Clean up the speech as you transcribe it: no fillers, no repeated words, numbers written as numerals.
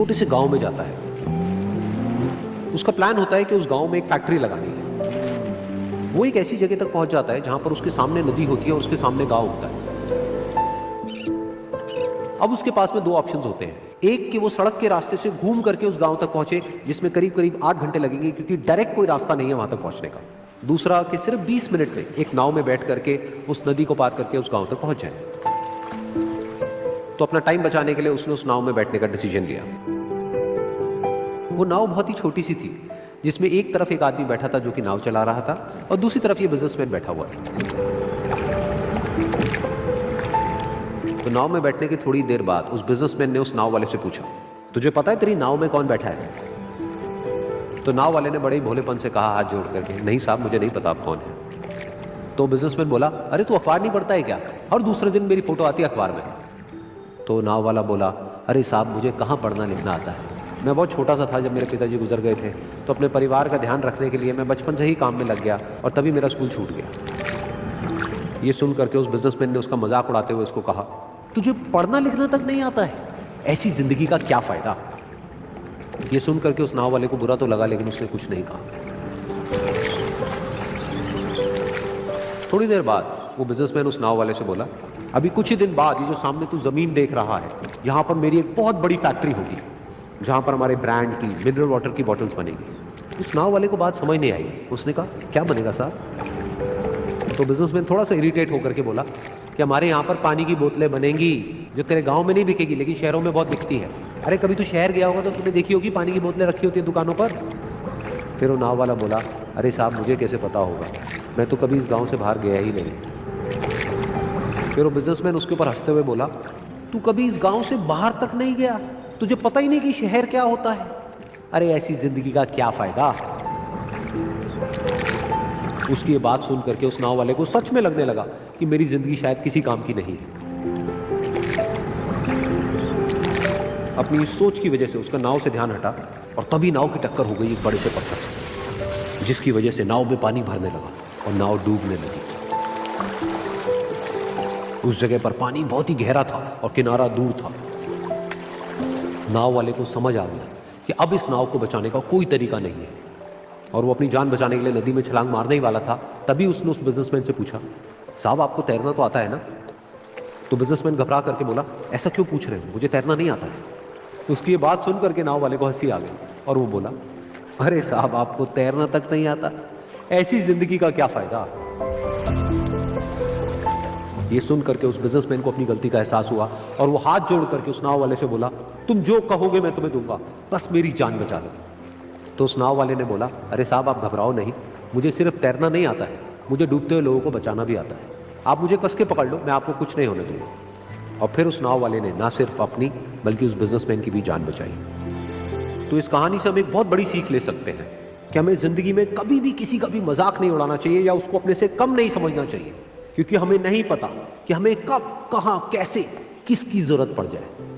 छोटे से गांव में जाता है। उसका प्लान होता है कि उस गांव में एक फैक्ट्री लगानी है। वो एक ऐसी जगह तक पहुंच जाता है जहां पर उसके सामने नदी होती है और उसके सामने गांव होता है। अब उसके पास में दो ऑप्शंस होते हैं। एक कि वो सड़क के रास्ते से घूम करके उस गांव तक पहुंचे, जिसमें करीब करीब 8 घंटे लगेंगे, क्योंकि डायरेक्ट कोई रास्ता नहीं है वहां तक पहुंचने का। दूसरा कि सिर्फ 20 मिनट में एक नाव में बैठ करके उस नदी को पार करके उस गांव तक पहुंच जाए। तो अपना टाइम बचाने के लिए उसने उस नाव में बैठने का डिसीजन लिया। वो नाव बहुत ही छोटी सी थी, जिसमें एक तरफ एक आदमी बैठा था जो कि नाव चला रहा था और दूसरी तरफ ये बिजनेसमैन बैठा हुआ था। तो नाव में बैठने की थोड़ी देर बाद उस बिजनेसमैन ने उस नाव वाले से पूछा, तुझे पता है तेरी नाव में कौन बैठा है? तो नाव वाले ने बड़े ही भोलेपन से कहा हाथ जोड़ करके, नहीं साहब मुझे नहीं पता आप कौन है। तो बिजनेसमैन बोला, अरे तू अखबार नहीं पढ़ता है क्या? हर दूसरे दिन मेरी फोटो आती है अखबार में। तो नाव वाला बोला, अरे साहब मुझे कहाँ पढ़ना लिखना आता है, मैं बहुत छोटा सा था जब मेरे पिताजी गुजर गए थे, तो अपने परिवार का ध्यान रखने के लिए मैं बचपन से ही काम में लग गया और तभी मेरा स्कूल छूट गया। ये सुन करके उस बिजनेसमैन ने उसका मजाक उड़ाते हुए उसको कहा, तुझे पढ़ना लिखना तक नहीं आता है, ऐसी जिंदगी का क्या फायदा? ये सुन करके उस नाव वाले को बुरा तो लगा, लेकिन उसने कुछ नहीं कहा। थोड़ी देर बाद वो बिजनेसमैन उस नाव वाले से बोला, अभी कुछ ही दिन बाद ये जो सामने तू जमीन देख रहा है, यहाँ पर मेरी एक बहुत बड़ी फैक्ट्री होगी जहाँ पर हमारे ब्रांड की मिनरल वाटर की बॉटल्स बनेगी। उस नाव वाले को बात समझ नहीं आई। उसने कहा, क्या बनेगा साहब? तो बिजनेसमैन थोड़ा सा इरिटेट होकर के बोला कि हमारे यहाँ पर पानी की बोतलें बनेंगी जो तेरे गांव में नहीं बिकेगी, लेकिन शहरों में बहुत बिकती है। अरे कभी तू शहर गया होगा तो तुमने देखी होगी पानी की बोतलें रखी होती है दुकानों पर। फिर वो नाव वाला बोला, अरे साहब मुझे कैसे पता होगा, मैं तो कभी इस गाँव से बाहर गया ही नहीं। फिर वो बिजनेसमैन उसके ऊपर हंसते हुए बोला, तू कभी इस गाँव से बाहर तक नहीं गया, तुझे पता ही नहीं कि शहर क्या होता है? अरे ऐसी जिंदगी का क्या फायदा? उसकी ये बात सुन करके उस नाव वाले को सच में लगने लगा कि मेरी जिंदगी शायद किसी काम की नहीं है। अपनी इस सोच की वजह से उसका नाव से ध्यान हटा और तभी नाव की टक्कर हो गई एक बड़े से पत्थर से, जिसकी वजह से नाव में पानी भरने लगा और नाव डूबने लगी। उस जगह पर पानी बहुत ही गहरा था और किनारा दूर था। नाव वाले को समझ आ गया कि अब इस नाव को बचाने का कोई तरीका नहीं है और वो अपनी जान बचाने के लिए नदी में छलांग मारने ही वाला था। तभी उसने उस बिजनेसमैन से पूछा, साहब आपको तैरना तो आता है ना? तो बिजनेसमैन घबरा करके बोला, ऐसा क्यों पूछ रहे हो, मुझे तैरना नहीं आता है। उसकी ये बात सुन करके नाव वाले को हंसी आ गई और वो बोला, अरे साहब आपको तैरना तक नहीं आता, ऐसी जिंदगी का क्या फायदा? ये सुन करके उस बिजनेसमैन को अपनी गलती का एहसास हुआ और वो हाथ जोड़ करके उस नाव वाले से बोला, तुम जो कहोगे मैं तुम्हें दूंगा, बस मेरी जान बचा लो। तो उस नाव वाले ने बोला, अरे साहब आप घबराओ नहीं, मुझे सिर्फ तैरना नहीं आता है, मुझे डूबते हुए लोगों को बचाना भी आता है। आप मुझे कस के पकड़ लो, मैं आपको कुछ नहीं होने दूंगा। और फिर उस नाव वाले ने ना सिर्फ अपनी बल्कि उस बिजनेसमैन की भी जान बचाई। तो इस कहानी से हम एक बहुत बड़ी सीख ले सकते हैं कि हमें जिंदगी में कभी भी किसी का भी मजाक नहीं उड़ाना चाहिए या उसको अपने से कम नहीं समझना चाहिए, क्योंकि हमें नहीं पता कि हमें कब, कहां, कैसे, किसकी जरूरत पड़ जाए।